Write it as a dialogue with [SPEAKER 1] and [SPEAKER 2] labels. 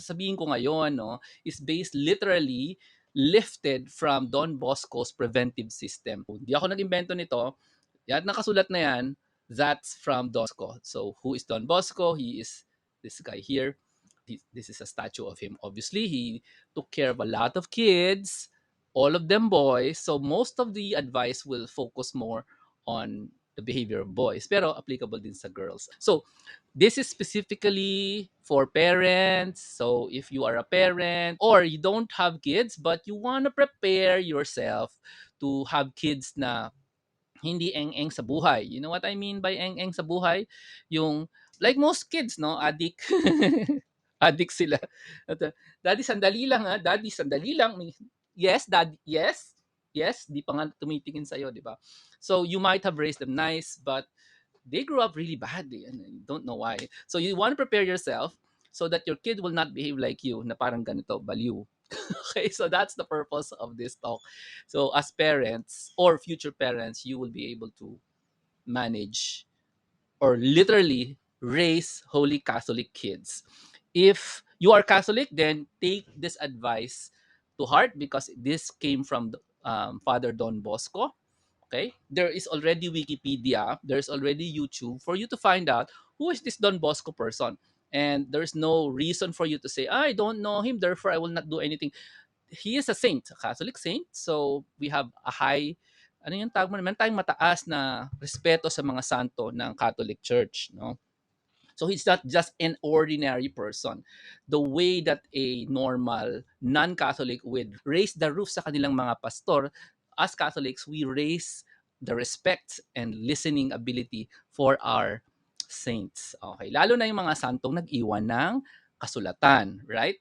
[SPEAKER 1] sabihin ko ngayon, no, is based literally lifted from Don Bosco's preventive system. Hindi ako nag-imbento nito. Yan, nakasulat na yan. That's from Don Bosco. So, who is Don Bosco? He is this guy here. This is a statue of him. Obviously, he took care of a lot of kids, all of them boys. So, most of the advice will focus more on the behavior of boys, pero applicable din sa girls. So, this is specifically for parents. So if you are a parent or you don't have kids but you want to prepare yourself to have kids na hindi eng-eng sa buhay. You know what I mean by eng-eng sa buhay? Yung like most kids, no, addict. Addict sila. Daddy, sandali lang ha. Daddy, sandali lang. Yes, dad, yes. Yes, di pa nga tumitingin sa'yo, di ba? So you might have raised them nice, but they grew up really badly and you don't know why. So you want to prepare yourself so that your kid will not behave like you na parang ganito, baliw. Okay, so that's the purpose of this talk. So as parents or future parents, you will be able to manage or literally raise holy Catholic kids. If you are Catholic, then take this advice to heart because this came from Father Don Bosco. Okay, there is already Wikipedia, there's already YouTube for you to find out who is this Don Bosco person. And there's no reason for you to say, I don't know him, therefore I will not do anything. He is a saint, a Catholic saint. So we have a high, ano yung tawag mo naman, tayong mataas na respeto sa mga santo ng Catholic Church, no? So he's not just an ordinary person. The way that a normal non-Catholic would raise the roof sa kanilang mga pastor, as Catholics, we raise the respect and listening ability for our saints. Okay, lalo na yung mga santong nag-iwan ng kasulatan, right?